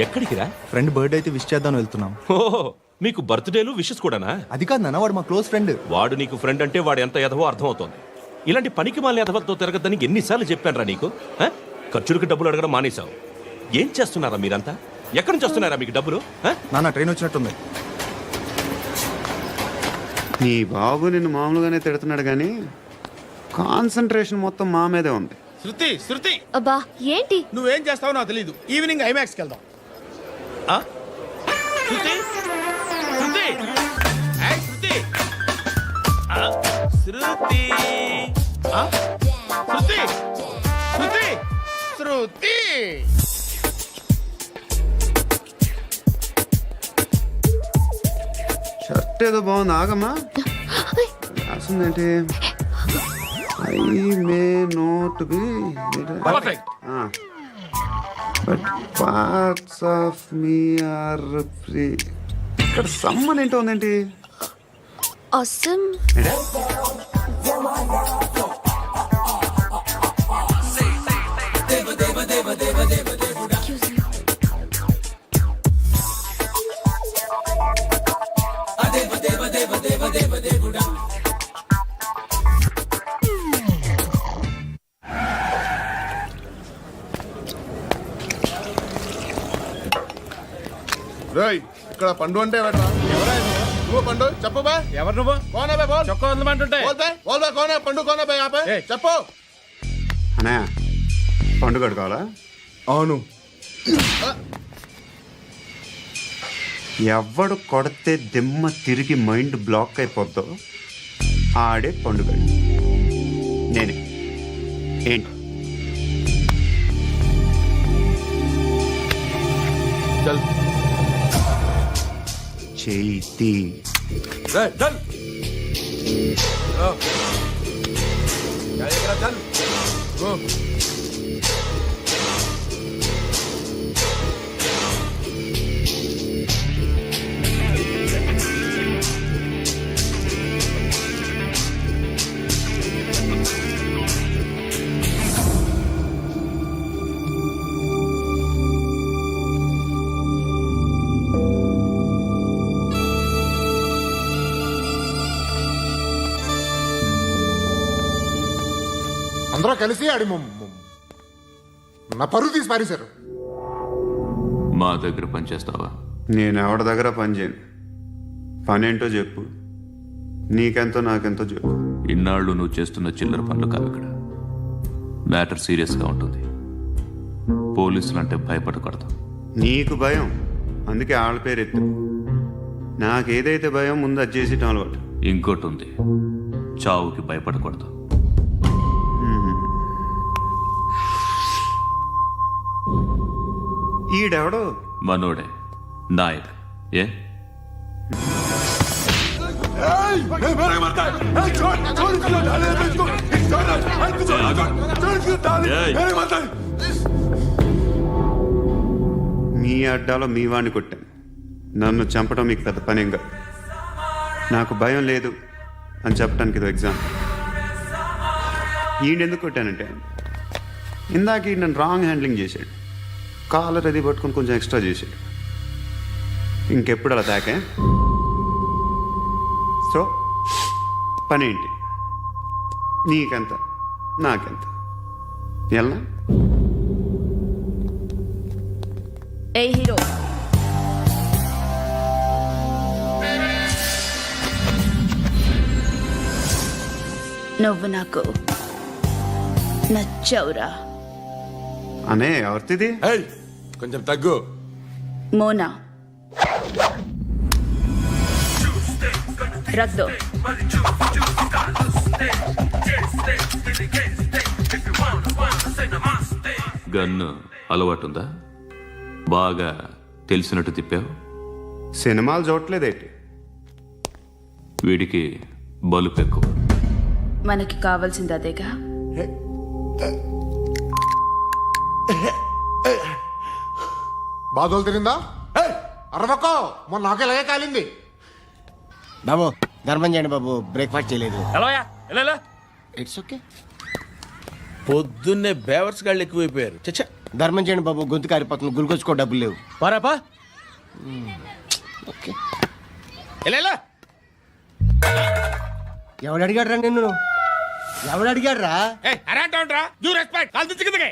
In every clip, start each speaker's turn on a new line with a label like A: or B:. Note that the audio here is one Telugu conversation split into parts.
A: ఎక్కడికి రా?
B: ఫ్రెండ్ బర్త్డే అయితే విష్ చేద్దాం వెళ్తున్నాం.
A: ఓహో, మీకు బర్త్డేలు విషెస్ కూడానా?
B: అది కాదు నాన్న, వాడు మా క్లోజ్ ఫ్రెండ్.
A: వాడు నీకు ఫ్రెండ్ అంటే వాడు ఎంత ఎదవో అర్థమవుతోంది. ఇలాంటి పనికి మాలిన ఎదవలతో తిరగద్దని ఎన్నిసార్లు చెప్పాను రా నీకు? ఖర్చులకు డబ్బులు అడగడం మానేశావు. ఏం చేస్తున్నారా మీరంతా? ఎక్కడి నుంచి వస్తున్నారా మీకు డబ్బులు?
B: నాన్న ట్రైన్ వచ్చినట్టుంది.
C: నీ బాబు నిన్ను మామూలుగానే తిడుతున్నాడు కానీ కాన్సన్ట్రేషన్ మొత్తం మా మీదే ఉంది.
D: శృతి శృతి,
E: అబ్బా ఏంటి?
D: నువ్వేం చేస్తావో నాకు తెలీదు. ఈవినింగ్ ఐమాక్స్కి వెళ్దాం. శృతి శృతి, ఏయ్ శృతి, శృతి, శృతి, శృతి, శృతి.
C: షర్ట్ ఏదో బాగుంది, ఆగమ్మా. రాసిందేంటి? I may not be
D: perfect.
C: But parts of me are free. ఇక్కడ సమ్మన్ ఏంటో ఉందేంటి?
E: అసమ్
F: రేయ్, ఇక్కడ పండు అంటే ఎవరా? నువ్వు పండు చెప్పు బా.
D: ఎవరు నువ్వు?
F: కోనా బే బోల్.
D: చొక్కా వదలమంటుంటే
F: బోల్ బే బోల్ బే. కోనా పండు కోనా బే ఆపే చెప్పు.
C: అనే పండుగ కావాలా?
B: అవును.
C: ఎవడు కొడితే దిమ్మ తిరిగి మైండ్ బ్లాక్ అయిపోద్దో ఆడే పండుగ. నేనే. ఏంటి?
F: చల్
C: చేతి
F: రే చల్. చల్ గో.
G: అందరూ కలిసి ఆడి నా పరువు తీసి పారేశారు.
H: మా దగ్గర పనిచేస్తావా?
C: నేను ఎవరి దగ్గర పని చేయను. పనేంటో చెప్పు. నీకెంతో నాకెంతో చెప్పు.
H: ఇన్నాళ్ళు నువ్వు చేస్తున్న చిల్లర పనులు కావు ఇక్కడ. మ్యాటర్ సీరియస్గా ఉంటుంది. పోలీసులు అంటే భయపడకూడదు.
C: నీకు భయం, అందుకే ఆళ్ళ పేరు ఎత్తు. నాకేదైతే భయం ముందు అది చేసేటం అలవాటు.
H: ఇంకోటి ఉంది, చావుకి భయపడకూడదు.
C: ఈడెవడో
H: మనోడే నాయక్. ఏ
C: మీ అడ్డాలో మీ వాణ్ణి కొట్టాను. నన్ను చంపడం మీకు పెద్ద పనేంగా. నాకు భయం లేదు అని చెప్పడానికి ఇది ఎగ్జామ్. ఈయనెందుకు కొట్టానంటే ఇందాక ఈ నన్ను రాంగ్ హ్యాండ్లింగ్ చేశాడు. కాలర్ అది పట్టుకొని కొంచెం ఎక్స్ట్రా చేశాడు. ఇంకెప్పుడు అలా తాకే. సో పనేంటి? నీకెంత నాకెంత ఎలా?
E: ఏ హీరో, నువ్వు నాకు నచ్చవురా.
C: అనే ఎవరిది?
F: కొంచెం తగ్గు.
E: మోనా రక్ దో.
H: గన్ను అలవాటుందా? బాగా తెలిసినట్టు తిప్పావు.
C: సినిమాలు చూడట్లేదేంటి?
H: వీడికి బలుపు ఎక్కువ.
E: మనకి కావాల్సింది అదేగా.
G: బాధలు తిరిందా? అరవకో, మొన్న నాకు ఇలాగే కాలింది.
I: బాబు ధర్మం చేయండి బాబు, బ్రేక్ఫాస్ట్ చేయలేదు.
D: ఎలా
I: ఇట్స్ ఓకే.
D: పొద్దున్నే బేవర్స్ గాళ్ళు ఎక్కువైపోయారు. చచ్చా
I: ధర్మం చేయండి బాబు, గొంతు కారిపోతుంది, గురికొచ్చుకో డబ్బులు లేవు.
D: పారాపా
I: ఓకే.
D: ఎలా
I: ఎవడు అడిగాడు రా నిన్ను? ఎవడు అడిగాడు రా?
D: అరేంటా యూ రెస్పెక్ట్ కాల్ తెచ్చి కిందకి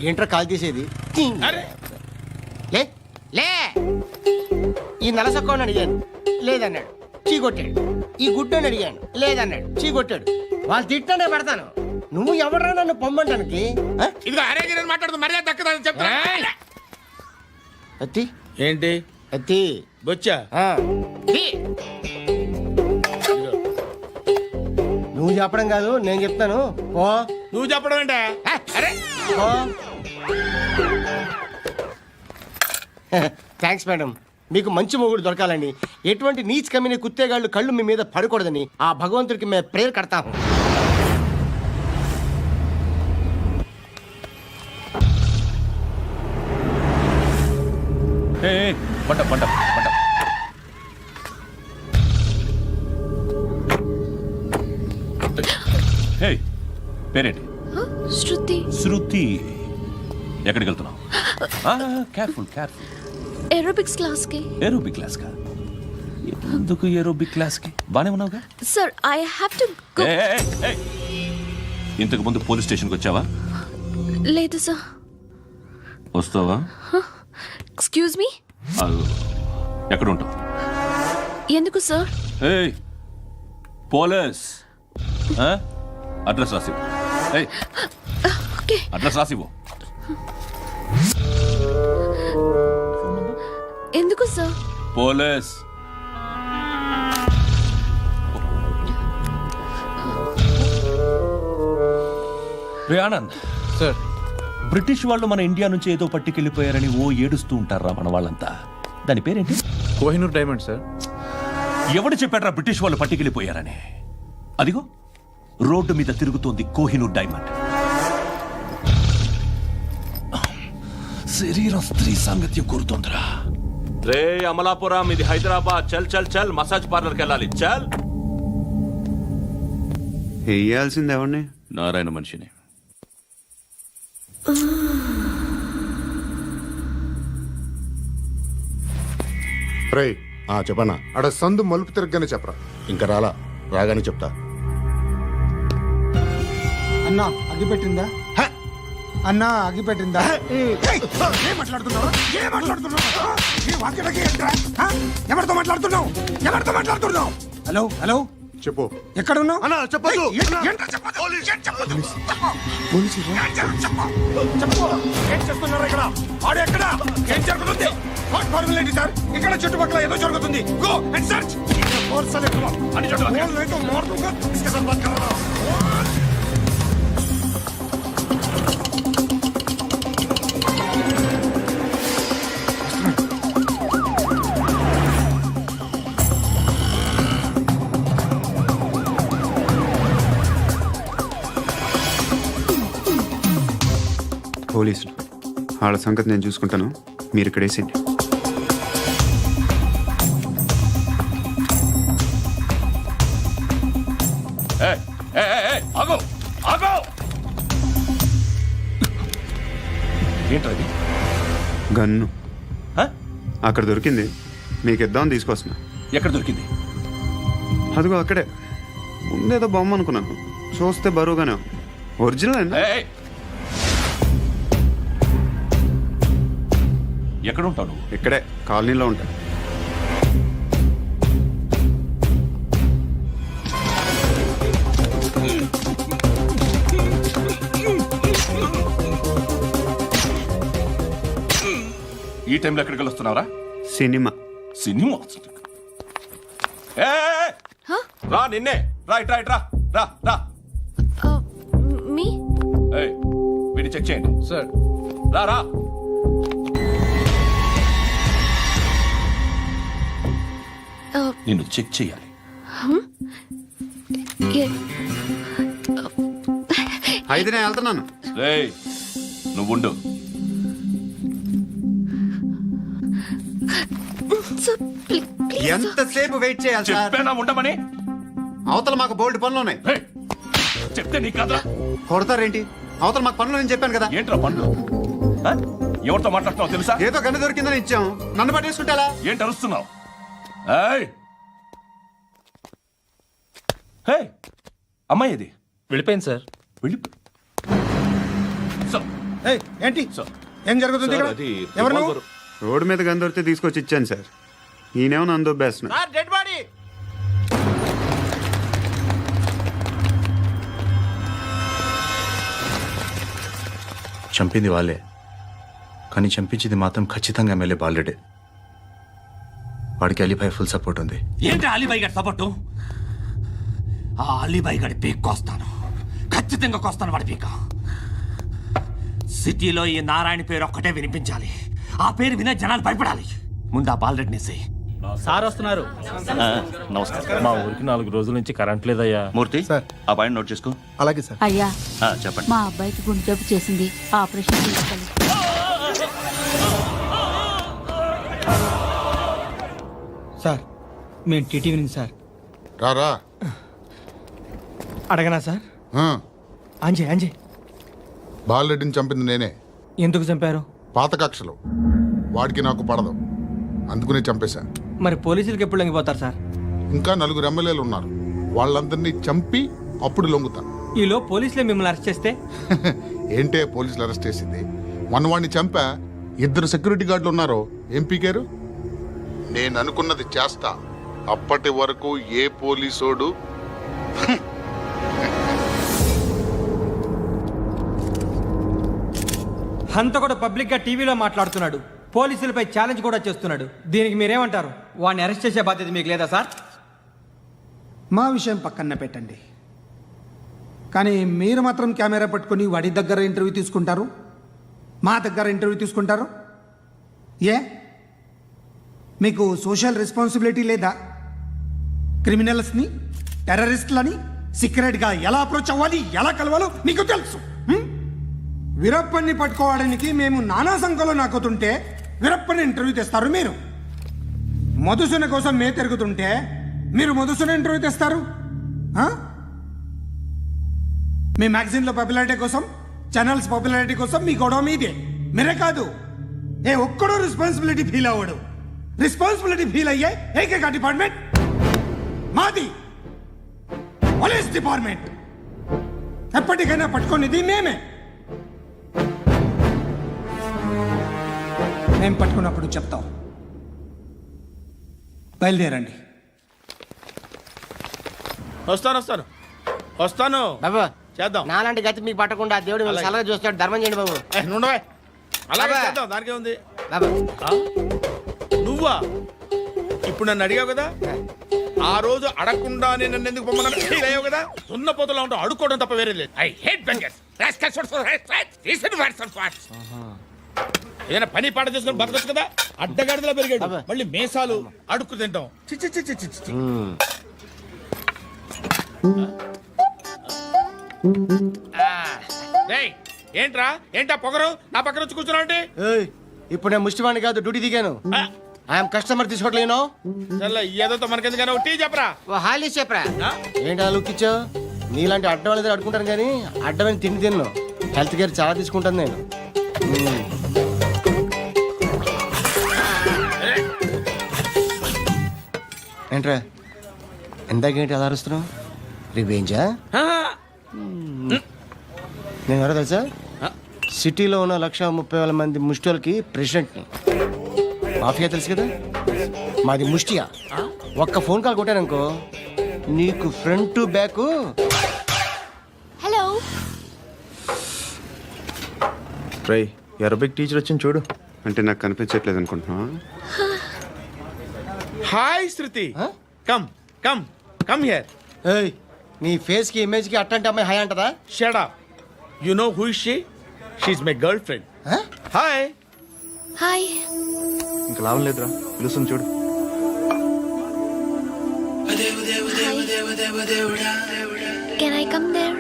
I: ఏంట్రా కాల్ తీసేది?
D: అరే
I: లే లే. ఈ నలసక్కని అడిగాను, లేదన్నాడు, చీ కొట్టాడు. ఈ గుడ్డని అడిగాను, లేదన్నాడు, చీ కొట్టాడు. వాళ్ళు తిట్టానే పెడతాను. నువ్వు ఎవడరా నన్ను పొమ్మంటానికి? ఆ?
D: ఇదిగో అరే గిరని మాట్లాడుతూ మర్యాద దక్కదని చెప్తా
I: అత్తి
D: ఏంటి
I: అత్తి
D: బొచ్చా
I: ఆ. తీ. నువ్వు చెప్పడం కాదు, నేను చెప్తాను. ఓ
D: నువ్వు చెప్పడం ఏంటే అరే
I: ఓ. Thanks madam. మీకు మంచి మొగుడు దొరకాలని, ఎటువంటి నీచ్ కమ్మిన కుత్తేగాళ్ళు కళ్ళు మీ మీద పడకూడదని ఆ భగవంతుడికి మేము ప్రేయర్ కడతాము.
H: పంట పంట పంట. హే, పేరేంటి?
E: శృతి.
H: శృతి. ఎక్కడికి వెళ్తున్నావు? Careful careful.
E: ఏరోబిక్స్ క్లాస్ కి.
H: ఏరోబిక్ క్లాస్ కా? ఎందుకు ఏరోబిక్ క్లాస్ కి? బానే ఉన్నావుగా?
E: Sir I have to go.
H: ఏయ్, ఏయ్, ఏయ్. ఇంతకు ముందు పోలీస్ స్టేషన్కి వచ్చావా?
E: లేదు సార్.
H: వస్తావా?
E: Excuse me.
H: ఎక్కడ ఉంటావు?
E: ఎందుకు సార్?
H: ఏయ్, పోలీస్. అడ్రస్ రాసివ్వు. ఏయ్,
E: ఓకే.
H: అడ్రస్ రాసివ్వు.
E: ఎందుకు సార్?
H: పోలీస్. రే ఆనంద్
B: సార్.
H: బ్రిటిష్ వాళ్ళు మన ఇండియా నుంచి ఏదో పట్టుకెళ్ళిపోయారని ఓ ఏడుస్తూ ఉంటారా మన వాళ్ళంతా. దాని పేరేంటి?
B: Kohinoor diamond sir.
H: ఎవడు చెప్పాడ్రా బ్రిటిష్ వాళ్ళు పట్టుకెళ్ళిపోయారని? అదిగో రోడ్డు మీద తిరుగుతోంది కోహినూర్ డైమండ్. శరీరం స్త్రీ సాంగత్యం కోరుతోందిరా.
A: రే అమలాపురం, ఇది హైదరాబాద్. చల్ చల్ చల్, మసాజ్ పార్లర్కి వెళ్ళాలి. చల్.
C: వేయాల్సింది ఎవరిని?
H: నారాయణ మనిషిని.
F: రే చెప్పనా అడ సందు మలుపు తిరగగానే చెప్పరా.
G: ఇంకా రాలా, రాగానే చెప్తా.
I: అన్నా అగ్గి పెట్టిందా? అన్నా అగ్గి పెట్టిందా?
D: ఏం మాట్లాడుతున్నావు? ఏం మాట్లాడుతున్నావు? ఏ వాక్యలకి ఏంట్రా? ఎవరితో మాట్లాడుతున్నావు? ఎవరితో మాట్లాడుతున్నావు?
I: హలో హలో,
F: చెప్పు.
I: ఎక్కడ ఉన్నావు?
F: అన్నా చెప్పదు.
D: ఏంట్రా చెప్పదు? ఏం చెప్పదు? చెప్పు. ఏం చేస్తున్నారు ఇక్కడ? ఆడు ఎక్కడ? ఏం జరుగుతుంది? వాట్ ఫార్మల్ ఏంటి సార్? ఇక్కడ చుట్టుపక్కల ఏదో జరుగుతుంది. Go and search. అని
C: పోలీసులు వాళ్ళ సంగతి నేను చూసుకుంటాను, మీరు ఇక్కడ వేసేయండి.
H: ఆగో ఆగో. ఏంటది?
C: గన్ను అక్కడ దొరికింది, మీకు ఇద్దామని తీసుకొస్తున్నా.
H: ఎక్కడ దొరికింది?
C: అదిగో అక్కడే. ముందేదో బొమ్మ అనుకున్నాను, చూస్తే బరువుగానే ఉంది. ఒరిజినల్ అండి.
H: ఎక్కడ ఉంటావు నువ్వు?
C: ఇక్కడే కాలనీలో ఉంటా.
H: ఈ టైంలో ఎక్కడికి వస్తున్నావురా?
C: సినిమా.
H: సినిమా? రా, నిన్నే. రా ఇట్రా ఇట్రా. రా రా.
E: మీ.
H: వీడిని చెక్ చేయండి
B: సార్.
H: రా రా. నిన్ను చెక్ చేయాలి.
C: అయితే నేను వెళ్తున్నాను.
H: రేయ్, నువ్వుండు.
C: ఎంతసేపు వెయిట్ చేయాలి సార్?
H: చెప్పేనా ఉండమని?
C: అవతల మాకు బోల్డ్ పనులు ఉన్నాయి.
H: చెప్తే నీ కదా
C: కొడతారేంటి? అవతల మాకు పనులు నేను చెప్పాను కదా.
A: ఏంట్రా పండ్లు ఆ? ఎవరితో మాట్లాడుతున్నావు తెలుసా?
C: ఏదో గన్ను దొరికిందని ఇచ్చాం, నన్ను పట్టేసుకుంటా.
A: ఏంటి అరుస్తున్నావు? ఏయ్! హే! అమ్మాయి ఇది
J: వెళ్ళిపోయింది సార్.
A: వెళ్ళిపో సార్,
D: ఏయ్, ఏంటి
A: సార్.
D: ఏం జరుగుతుంది ఇక్కడ?
A: అది
D: ఎవరు నువ్వు?
A: రివాల్వర్.
C: రోడ్డు మీద గన్ను దొరికితే తీసుకొచ్చి ఇచ్చాను సార్. ఈయనేమో నన్ను దొబ్బేస్తున్నా.
I: Dead body.
B: చంపింది వాళ్ళే, కానీ చంపించింది మాత్రం ఖచ్చితంగా ఎమ్మెల్యే బాలుడే. వాడికి అలీభాయ్ ఫుల్ సపోర్ట్ ఉంది.
J: ఏంటి అలీబాయి గారి సపోర్టు? ఆ అలీబాయి గారి పీక్ కోస్తాను, ఖచ్చితంగా కోస్తాను వాడి పీక. సిటీలో ఈ నారాయణ పేరు ఒక్కటే వినిపించాలి. ఆ పేరు వినే జనాలు భయపడాలి. ముందు ఆ బాలరెడ్డిని
K: సార్ వస్తున్నారు.
J: నమస్కారం.
K: మా ఊరికి 4 రోజుల నుంచి కరెంట్ లేదయ్యా.
H: మూర్తి
B: సార్.
H: ఆ పాయింట్ నోట్ చేసుకో.
B: అలాగే సార్.
E: అయ్యా,
H: చెప్పండి.
E: మా అబ్బాయికి గుండె జబ్బు చేసింది, ఆపరేషన్ చేయాలి.
I: సార్ మేము టీటీవీ నుంచి సార్.
F: రారా.
I: అడగనా సార్? అంజయ్
F: బాలరెడ్డిని చంపింది నేనే.
I: ఎందుకు చంపారు?
F: పాత కక్షలు. వాడికి నాకు పడదు, అందుకునే చంపేశా.
I: మరి పోలీసులకు ఎప్పుడు లొంగిపోతారు సార్?
F: ఇంకా 4 ఎమ్మెల్యేలు ఉన్నారు, వాళ్ళందరినీ చంపి అప్పుడు లొంగుతా.
I: ఈలో పోలీసులే మిమ్మల్ని అరెస్ట్ చేస్తే?
F: ఏంటే పోలీసులు అరెస్ట్ చేసింది? మొన్న వాడిని చంపా, 2 సెక్యూరిటీ గార్డులు ఉన్నారు, ఏం పీకారు? నేను అనుకున్నది చేస్తా. అప్పటి వరకు ఏ పోలీసోడు
I: అంత కూడా పబ్లిక్ గా టీవీలో మాట్లాడుతున్నాడు, పోలీసులపై ఛాలెంజ్ కూడా చేస్తున్నాడు. దీనికి మీరేమంటారు? వాడిని అరెస్ట్ చేసే బాధ్యత మీకు లేదా సార్?
L: మా విషయం పక్కన పెట్టండి, కానీ మీరు మాత్రం కెమెరా పట్టుకొని వాడి దగ్గర ఇంటర్వ్యూ తీసుకుంటారు, మా దగ్గర ఇంటర్వ్యూ తీసుకుంటారు. ఏ మీకు సోషల్ రెస్పాన్సిబిలిటీ లేదా? క్రిమినల్స్ని, టెర్రరిస్టులని సీక్రెట్గా ఎలా అప్రోచ్ అవ్వాలి, ఎలా కలవాలో మీకు తెలుసు. వీరప్పన్ని పట్టుకోవడానికి మేము నానా సంఖ్యలో నాకుతుంటే వీరప్పని ఇంటర్వ్యూ తెస్తారు మీరు. మధుసూన కోసం మే తిరుగుతుంటే మీరు మధుసూన ఇంటర్వ్యూ తెస్తారు. మీ మ్యాగజైన్లో పాపులారిటీ కోసం, ఛానల్స్ పాపులారిటీ కోసం మీ గొడవ మీదే. మీరే కాదు, ఏ ఒక్కడో రెస్పాన్సిబిలిటీ ఫీల్ అవ్వడు. రెస్పాన్సిబిలిటీ ఫీల్ అయ్యే ఏకైక డిపార్ట్మెంట్ మాది, పోలీస్ డిపార్ట్మెంట్. ఎప్పటికైనా పట్టుకునేది మేమే. మేము పట్టుకున్నప్పుడు చెప్తాం. బయలుదేరండి.
G: వస్తాను
I: బాబు
G: చేద్దాం.
I: నాలాంటి గతి మీకు పట్టకుండా దేవుడు మిమ్మల్ని సలహా చూస్తాడు. ధర్మం చేయండి బాబు.
G: నుండవే అలాగే
I: బాబా.
G: చేద్దాం, దానికే ఉంది.
I: బాబు
G: నువ్వా ఇప్పుడు నన్ను అడిగావు కదా, ఆ రోజు అడగకుండా నేను నన్ను ఎందుకు పొమ్మన్నాను ఫీల్ అయ్యావు కదా. సున్న పోతలో ఉంటావు, అడుక్కోవడం తప్ప వేరే లేదు. I hate bangers. ఏదైనా పని పాట చేసుకుని బతకొచ్చు కదా. అడ్డగాడిదలా పెరిగాడు, మళ్ళీ మేసాలు అడుక్కు తింటాం. చి చి చి చి చి చి. డేయ్, ఏంట్రా ఏంటా పొగరు నా పక్కన వచ్చి కూర్చున్నావు అంటే?
I: ఇప్పుడు నేను ముష్టివాణి కాదు, డ్యూటీ దిగాను. ఐఎమ్ కస్టమర్ తీసుకోవట్లేను.
G: చల్ల ఏదో మనకెందుకైనా టీ చెప్పరా.
I: ఓ హాలీ చెప్పరా. ఏంటి అలా లుక్ ఇచ్చావు? నీలాంటి అడ్డం వాళ్ళ దగ్గర అడుకుంటాను, కానీ అడ్డమైన తిండి తిన్ను. హెల్త్ కేర్ చాలా తీసుకుంటాను నేను. ఏంట్రా ఎందాకేంటి అలా అరుస్తున్నావు? రివేంజా? నేను ఎవరో తెలుసా? సిటీలో ఉన్న 130,000 మంది ముష్టిలకి ప్రెసిడెంట్ని. మాఫియా తెలుసు కదా, మాది ముష్టియా. ఒక్క ఫోన్ కాల్ కొట్టాననుకో, నీకు ఫ్రంట్ టు బ్యాక్.
E: హలో,
B: రై, అరబిక్ టీచర్ వచ్చింది చూడు.
C: అంటే నాకు కనిపించట్లేదు అనుకుంటున్నా.
G: Hi Shruti, come come come here.
I: ఏయ్, నీ ఫేస్ కి ఇమేజ్ కి అట్టంటే అమ్మాయి హై అంటదా?
G: Shut up. You know who is she? She is my girlfriend. Hi.
E: Hi.
B: ఇంకా లాభం లేదురా, పిలుస్తుంది చూడు.
E: Can I come there?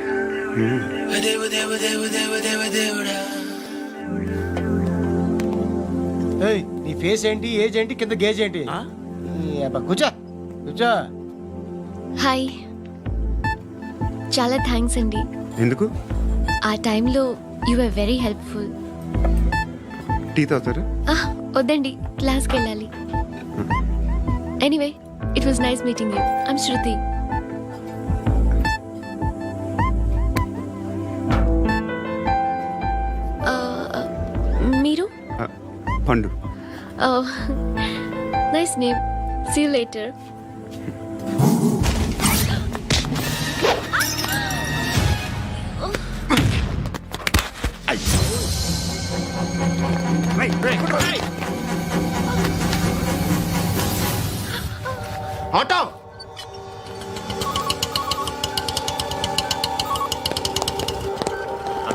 I: ఏయ్, నీ ఫేస్ ఏంటి, ఏజ్ ఏంటి, కింద గేజ్ ఏంటి? కూర్చో కూర్చో.
E: హాయ్, చాలా థ్యాంక్స్ అండి.
C: ఎందుకు?
E: ఆ టైంలో you are very helpful.
C: Tea తాగుతారా?
E: వద్దండి, క్లాస్కి వెళ్ళాలి. Anyway, it was nice meeting you. I'm Shruti. మీరు?
C: Pandu.
E: Nice name. See you later.
C: Auto.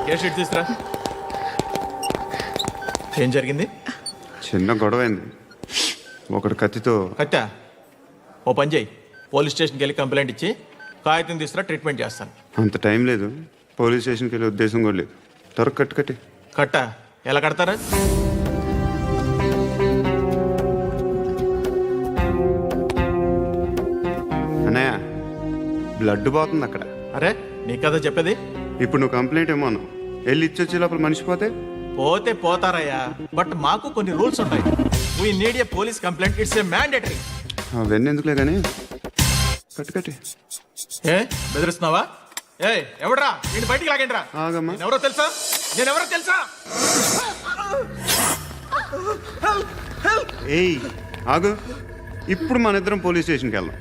G: Case sheet తీసుకురా. ఏం జరిగింది?
C: చిన్న గొడవ అయింది. ఒకడు కత్తితో.
G: కట్టా, ఓ పని చేయి, పోలీస్ స్టేషన్కి వెళ్ళి కంప్లైంట్ ఇచ్చి కాగితం తీసుకురా, ట్రీట్మెంట్ చేస్తాను.
C: అంత టైం లేదు. పోలీస్ స్టేషన్కి వెళ్ళే ఉద్దేశం కూడా లేదు. త్వరగా కట్టి.
G: కట్టా ఎలా కడతారా?
C: అన్నయ్య, బ్లడ్ పోతుంది అక్కడ.
G: అరే నీ కదా చెప్పేది.
C: ఇప్పుడు నువ్వు కంప్లైంట్ ఏమో అన్నావు. వెళ్ళి ఇచ్చొచ్చే లోపల మనిషి పోతే
G: పోతే పోతారయ్యా, బట్ మాకు కొన్ని రూల్స్ ఉంటాయి. We need a police complaint, it's a mandatory.
C: అవన్నీ ఎందుకులే కానీ కట్టి.
G: ఏ బెదిరిస్తున్నావా? ఏ ఎవడ్రా నేను బయటికి లాగండిరా.
C: ఆగమ్మా.
G: నేనెవరో తెలుసా?
C: ఏయ్ ఆగు. ఇప్పుడు మన ఇద్దరం పోలీస్ స్టేషన్కి వెళ్దాం.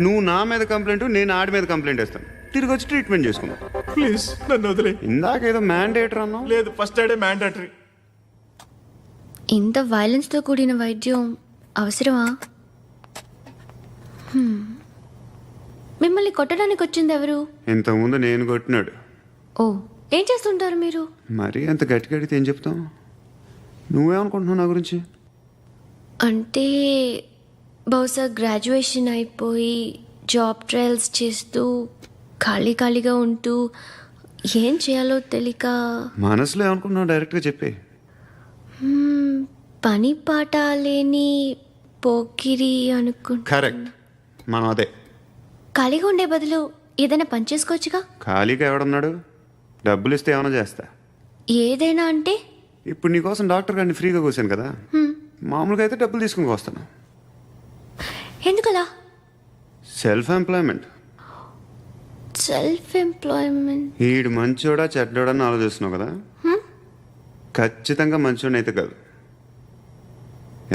C: నువ్వు నా మీద కంప్లైంట్, నేను ఆడి మీద కంప్లైంట్ వేస్తాను. తిరిగి వచ్చి ట్రీట్మెంట్ చేసుకుందాం.
G: ప్లీజ్ నన్ను వదిలే.
C: ఇందాక ఏదో మ్యాండేటర్ అన్నావు.
G: లేదు, ఫస్ట్ ఎయిడే మ్యాండేటరీ.
E: ఇంత వైలెన్స్తో కూడిన వైద్యం అవసరమా? మిమ్మల్ని కొట్టడానికి వచ్చింది ఎవరు?
C: ఇంతకుముందు నేను కొట్టినాడు.
E: ఓ, ఏం చేస్తుంటారు మీరు?
C: మరీ అంత గట్టి గడితే ఏం చెప్తాం? నువ్వేమనుకుంటున్నావు నా గురించి?
E: అంటే బహుశా గ్రాడ్యుయేషన్ అయిపోయి జాబ్ ట్రయల్స్ చేస్తూ ఖాళీగా ఉంటూ ఏం చేయాలో తెలియక.
C: మనసులో ఏమనుకుంటున్నావు డైరెక్ట్గా చెప్పే.
E: పని పాట లేని పోకిరి అనుకుంటా.
C: కరెక్ట్, మనం అదే.
E: ఖాళీగా ఉండే బదులు ఏదైనా పని చేసుకోవచ్చుగా.
C: ఖాళీగా ఎవడున్నాడు? డబ్బులు ఇస్తే ఏమైనా చేస్తా.
E: ఏదైనా అంటే?
C: ఇప్పుడు నీకోసం డాక్టర్ గారిని ఫ్రీగా కూర్చాను కదా. మామూలుగా అయితే డబ్బులు తీసుకుని వస్తాను.
E: ఎందుకలా?
C: Self employment. ఈడు మంచోడా చెడ్డోడా అని ఆలోచిస్తున్నావు కదా. ఖచ్చితంగా మంచోడని అయితే కాదు.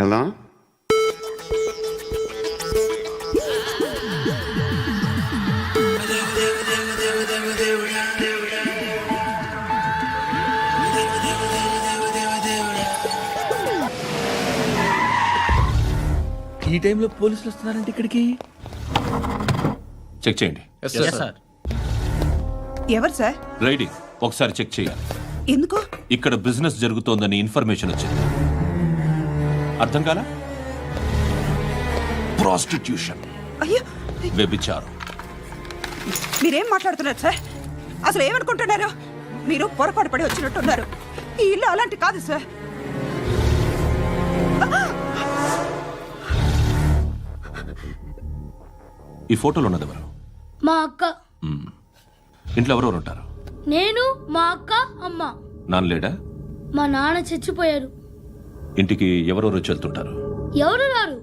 C: ఎలా?
J: ఈ టైంలో పోలీసులు వస్తున్నారంటే ఇక్కడికి.
H: చెక్ చేయండి.
K: సార్.
M: ఎవరు సార్?
H: రైడీ ఒకసారి చెక్ చేయాలి.
M: ఎందుకు?
H: ఇక్కడ బిజినెస్ జరుగుతోందని ఇన్ఫర్మేషన్ వచ్చింది. అర్థం కాలా? ప్రాస్టిట్యూషన్,
M: అయ్యో,
H: వ్యభిచారం.
M: మీరేం మాట్లాడుతున్నారు సార్? అసలు ఏమనుకుంటున్నారు? మీరు పొరపాటు పడి వచ్చినట్టున్నారు. ఈ ఇల్లు అలాంటి కాదు సార్.
H: ఈ ఫోటోలో ఉన్నది ఎవరు?
E: మా అక్క.
H: ఇంట్లో ఎవరెవరు ఉంటారు?
E: నేను, మా అక్క, అమ్మ.
H: నాన్న లేడా?
E: మా నాన్న చచ్చిపోయారు.
H: ఇంటికి ఎవరెవరు వచ్చి వెళ్తుంటారు?
E: ఎవరు రారు.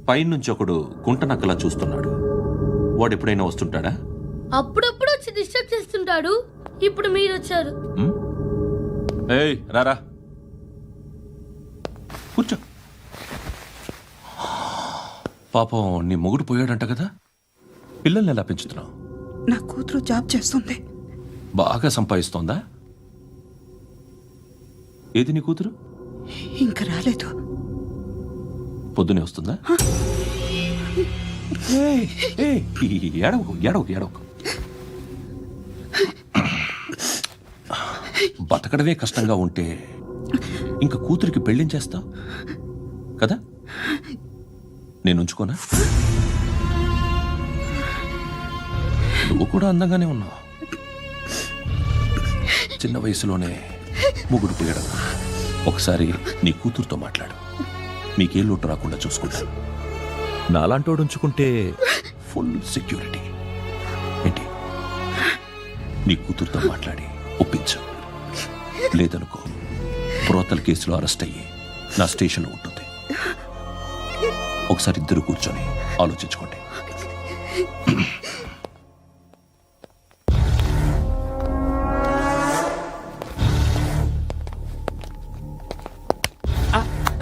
H: పైనుంచి ఒకడు గుంట నక్కలా చూస్తున్నాడు. వాడు ఎప్పుడైనా వస్తుంటాడా?
E: అప్పుడప్పుడు వచ్చి డిస్టర్బ్ చేస్తుంటాడు. ఇప్పుడు మీరు వచ్చారు.
H: ఏయ్ రారా, కూర్చో. పాపం నీ మొగుడు పోయాడంట కదా, పిల్లల్ని ఎలా పెంచుతున్నావు?
M: నా కూతురు జాబ్ చేస్తుంది.
H: బాగా సంపాదిస్తోందా? ఏది నీ కూతురు?
M: ఇంకా రాలేదు.
H: పొద్దునే వస్తుందా? ఏడవకు. బతకడమే కష్టంగా ఉంటే ఇంకా కూతురికి పెళ్ళించేస్తావు కదా? నేను ఉంచుకోనా? నువ్వు కూడా అందంగానే ఉన్నావు. చిన్న వయసులోనే ముగ్గురు పోయడం. ఒకసారి నీ కూతురుతో మాట్లాడు. మీకే లోటు రాకుండా చూసుకుంటాను. నాలాంటోడు ఉంచుకుంటే ఫుల్ సెక్యూరిటీ. ఏంటి నీ కూతురుతో మాట్లాడి ఒప్పించు. లేదనుకో ప్రోతల కేసులో అరెస్ట్ అయ్యి నా స్టేషన్లో ఉంటుంది. ఒకసారి ఇద్దరు కూర్చొని ఆలోచించుకోండి.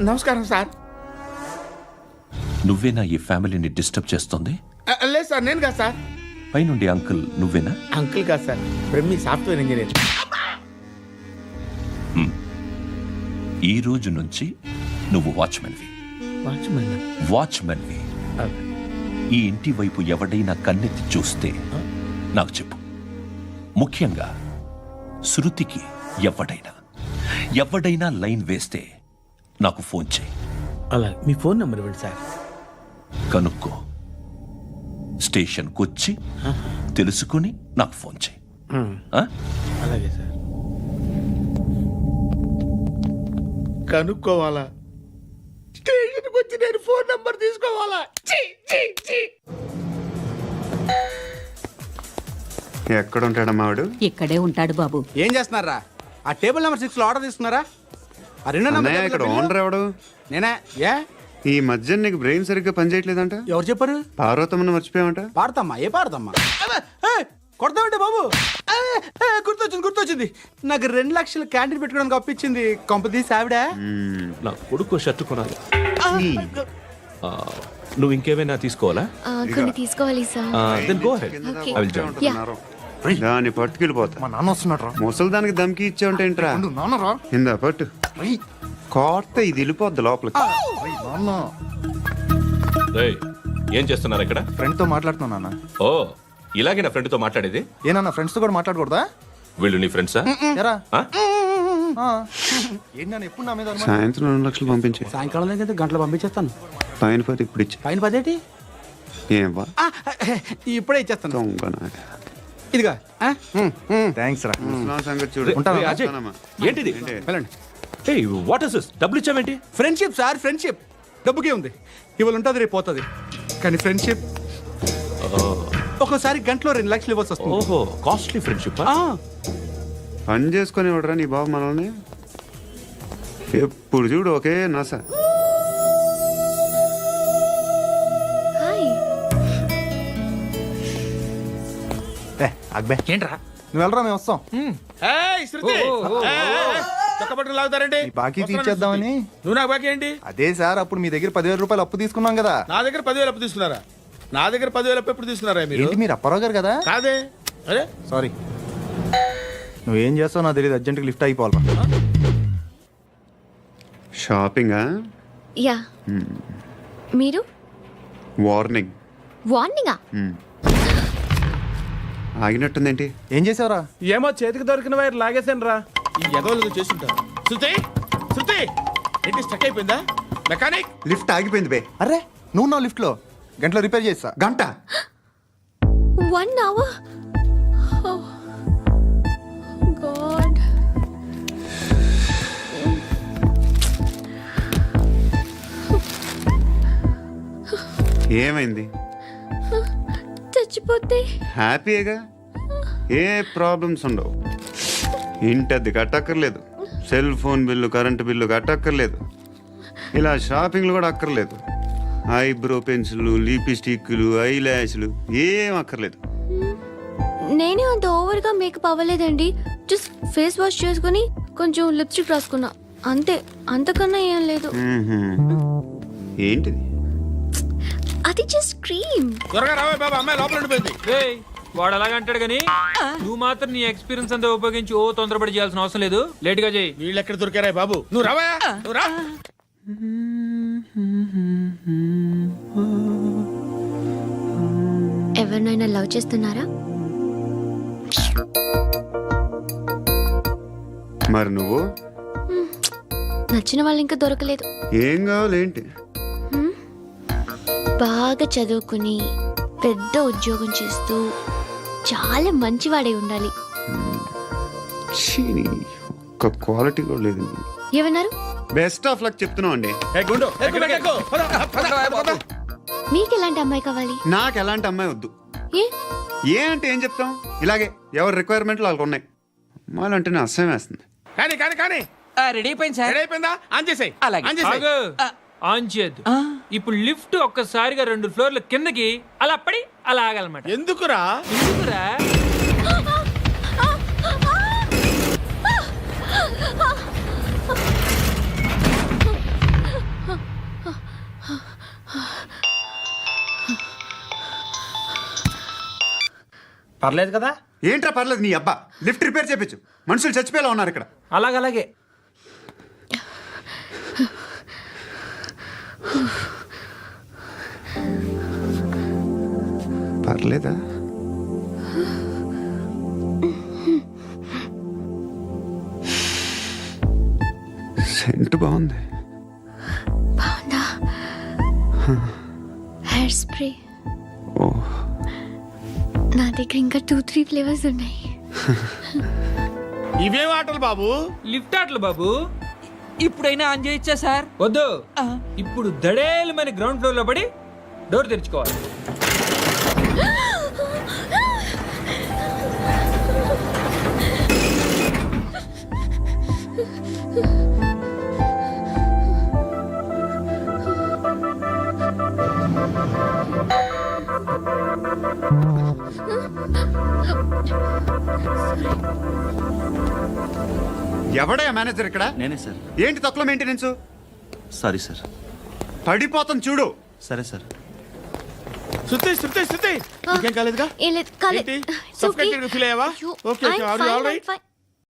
G: నమస్కారం సార్.
H: నువ్వేనా ఈ ఫ్యామిలీని డిస్టర్బ్ చేస్తుంది?
G: లేదు సార్, నేను కాదు సార్.
H: పైనుండి అంకుల్ నువ్వేనా?
G: అంకుల్ కాదు సార్, బ్రహ్మి సాఫ్ట్వేర్ ఇంజనీర్.
H: ఈ రోజు నుంచి నువ్వు వాచ్మెన్వి. వాచ్మెన్వి. ఈ ఇంటి వైపు ఎవడైనా కన్నెత్తి చూస్తే నాకు చెప్పు. ముఖ్యంగా శృతికి ఎవడైనా లైన్ వేస్తే నాకు ఫోన్ చేయి.
G: అలా మీ ఫోన్ నెంబర్ ఇవ్వండి సార్.
H: కనుక్కో, స్టేషన్కి వచ్చి తెలుసుకుని నాకు ఫోన్ చేయి. ఆ?
G: అలాగే సార్. కనుక్కోవాలా? స్టేషన్కి వచ్చి నేను ఫోన్ నంబర్ తీసుకోవాలా?
C: ఎక్కడ ఉంటాడమ్మా వాడు?
M: ఇక్కడే ఉంటాడు బాబు.
K: ఏం చేస్తున్నారా? ఆ టేబుల్ నెంబర్ 6 లో ఆర్డర్ తీసుకున్నారా? ఆ రెండో
C: అన్నయ్య, ఇక్కడ ఓనర్ ఎవడు?
K: నేనే. ఏ
C: ఈ మధ్య నీకు బ్రెయిన్ సరిగ్గా పనిచేయట్లేదంట.
K: ఎవరు చెప్పారు?
C: పార్వతమ్మను మర్చిపోయామంట.
K: పాడతామ్మా. ఏ పాడతామ్మా? కొడతామంటే బాబు. గుర్తొచ్చింది. నాకు 2 లక్షలు క్యాంటీన్ పెట్టుకోవడానికి అప్పించింది కొంపదీసి ఆవిడ.
A: నా కొడుకు షర్టు కొనాలి. నువ్వు ఇంకేమైనా తీసుకోవాలా?
E: కొన్ని తీసుకోవాలి sir.
A: Then go ahead.
E: Okay.
A: I will join.
C: దాన్ని పట్టుకెళ్ళిపోతా.
F: మా నాన్న వస్తున్నాడు.
C: ముసలి దానికి దమ్కి ఇచ్చావంటే ఏంట్రా?
F: నాన్నరా
C: ఇందా పట్టు. కోర్త ఇది వెళ్ళిపోద్ది లోపలికి.
F: నాన్న
A: రేయ్, ఏం చేస్తున్నారు ఇక్కడ?
F: ఫ్రెండ్ తో మాట్లాడుతున్నా నాన్న.
A: ఓ, ఇలాగే నా ఫ్రెండ్తో మాట్లాడేది?
F: ఏనా ఫ్రెండ్స్ తో కూడా మాట్లాడకూడదా?
A: వీళ్ళు నీ ఫ్రెండ్సా?
F: ఎరా
A: ఆ?
F: ఏంటి నాన్న ఎప్పుడు నా మీద అనుమానం?
C: సాయంత్రం 2 లక్షలు పంపించే.
K: సాయంకాలం దగ్గర గంటలు పంపించేస్తాను.
C: పైన పోతే ఇప్పుడు ఇచ్చే.
K: పైన 10 ఏంటి?
C: ఏం వా
K: ఇప్పుడే ఇచ్చేస్తాను.
C: దొంగనా.
K: ఇదిగా
F: థ్యాంక్స్ రా.
C: ముసలాం సంగతి చూడు.
A: రేయ్, అజయ్, ఏంటిది?
K: వెళ్ళండి.
A: ఏయ్, వాట్ ఇస్ దిస్? డబ్బులు ఇచ్చావేంటి?
K: Friendship sir, friendship. డబ్బుకే ఉంది. ఇవాళ ఉంటుంది, రేపు పోతుంది. కానీ ఫ్రెండ్షిప్ ఒక్కోసారి గంటలో 2 లక్షలు ఇవ్వాల్సి వస్తుంది.
A: ఓహో, కాస్ట్లీ ఫ్రెండ్షిప్.
C: పని చేసుకొని ఇవ్వడరా నీ బాబు మనల్ని? ఎప్పుడు చూడు ఒకే నస.
E: హాయ్.
F: అక్బే
K: ఏంట్రా?
F: నువ్వు వెళ్ళరా, మేము వస్తాం.
G: ఏయ్, శృతి! చక్కబట్టలు లాగుతారండి.
F: ఈ బాకీ తీర్చేద్దామని.
G: నువ్వు నాకు బాకీ ఏంటి?
F: అదే సార్, అప్పుడు మీ దగ్గర 10,000 రూపాయలు అప్పు తీసుకున్నాం కదా.
G: నా దగ్గర 10,000 అప్పు తీసుకున్నారా? నా దగ్గర 10,000 అప్పు ఎప్పుడు తీసుకున్నారా మీరు?
F: ఏంటి మీరు అప్పారావు గారు కదా?
G: కాదే. అరే
F: సారీ. నువ్వేం చేస్తావు నాకు తెలియదు. అర్జెంట్గా లిఫ్ట్ అయిపోవాలి.
C: షాపింగా?
E: యా. మీరు?
C: వార్నింగ్.
E: వార్నింగా?
C: ఆగినట్టుందేంటి?
F: ఏం చేసావురా?
K: ఏమో చేతికి దొరికిన వైర్ లాగేసాను రా.
G: ఈ ఎదవలు చేస్తుంటారు. శృతి! శృతి! ఏంటి స్టక్ అయిపోయిందా? మెకానిక్!
C: లిఫ్ట్ ఆగిపోయింది బే.
F: అరే నువ్వు నా లిఫ్ట్లో గంటలో రిపేర్ చేస్తా.
C: గంట?
E: 1 hour? Oh. God.
C: ఏమైంది?
E: చచ్చిపోతే?
C: హ్యాపీగా, ఏ ప్రాబ్లమ్స్ ఉండవు. ఇంటద్ది కట్టక్కర్లేదు, cell phone bill, current bill కట్టక్కర్లేదు, ఇలా షాపింగ్లు కూడా అక్కర్లేదు. ఐబ్రో పెన్సిల్లు, లిప్స్టిక్లు, ఐ ల్యాష్లు ఏం అక్కర్లేదు.
E: నేనే అంత ఓవర్గా మేకప్ అవ్వలేదండి. జస్ట్ ఫేస్ వాష్ చేసుకుని కొంచెం లిప్స్టిక్ రాసుకున్నా అంతే. అంతకన్నా ఏం లేదు.
C: ఏంటిది?
E: అది జస్ట్ క్రీమ్.
G: త్వరగా రావే బాబా, అమ్మాయి లోపల ఉండిపోయింది.
K: వాడు అలాగంటాడు కానీ నువ్వు మాత్రం నీ ఎక్స్పీరియన్స్ అంతా ఉపయోగించి ఓ తొందరపడి చేయాల్సిన అవసరం లేదు. లేట్ గా చేయి.
G: వీళ్ళు ఎక్కడ దొరికారా బాబు? నువ్వు రావా, నువ్వు రా.
E: ఎవరినైనా లవ్ చేస్తున్నారా?
C: మరి నువ్వు?
E: నచ్చిన వాళ్ళు ఇంకా దొరకలేదు.
C: ఏం కావాలేంటి?
E: బాగా చదువుకుని పెద్ద ఉద్యోగం చేస్తూ చాలా మంచివాడై ఉండాలి.
C: ఒక్క క్వాలిటీ కూడా లేదు.
E: ఏమన్నారు?
C: బెస్ట్ ఆఫ్ లక్ చెప్తున్నావు అండి.
E: మీకు ఎలాంటి అమ్మాయి కావాలి?
C: నాకు ఎలాంటి అమ్మాయి వద్దు.
E: ఏ
C: ఏ అంటే ఏం చెప్తాం, ఇలాగే ఎవరి రిక్వైర్మెంట్లు వాళ్ళకు ఉన్నాయి. అమ్మాయిలంటేనే అసహ్యం వేస్తుంది.
G: కానీ కానీ కానీ
J: రెడీ అయిపోయింది సార్.
G: రెడీ అయిపోయిందా? ఆన్ చేసేయ్.
J: అలాగే.
G: ఆన్ చేసేయ్.
K: ఆగు. ఆన్ చేయద్దు. ఇప్పుడు లిఫ్ట్ ఒక్కసారిగా 2 ఫ్లోర్ల కిందకి అలా పడి అలా ఆగాలన్నమాట.
G: ఎందుకురా?
K: ఎందుకురా?
J: పర్లేదు కదా?
C: ఏంట్రా పర్లేదు నీ అబ్బా, లిఫ్ట్ రిపేర్ చేపించు. మనుషులు చచ్చిపోయేలా ఉన్నారు ఇక్కడ.
J: అలాగే.
C: పర్లేదా? సెంట్ బాగుంది.
E: బాగుందా? Hair spray.
C: ఓ,
E: నా దగ్గర ఇంకా 2-3 ఫ్లేవర్స్ ఉన్నాయి.
G: ఇవేం ఆటలు బాబు?
K: లిఫ్ట్ ఆటలు బాబు.
J: ఇప్పుడైనా ఆన్ చేయొచ్చా సార్?
K: వద్దు. ఇప్పుడు దడేలు మన గ్రౌండ్ ఫ్లోర్ లో పడి డోర్ తెరుచుకోవాలి.
C: ఎవడయ్యా మేనేజర్ ఇక్కడ?
B: నేనే సార్.
C: ఏంటి తక్కువ మెయింటెనెన్స్?
B: Sorry sir.
C: పడిపోతాం చూడు.
B: సరే సార్.
G: శృతి ఇంకేం కాలేదుగా?
E: ఏం లేదు, కాలేదు.
G: ఏంటి? Suffocated గా feel అయ్యావా? Okay, are you all right?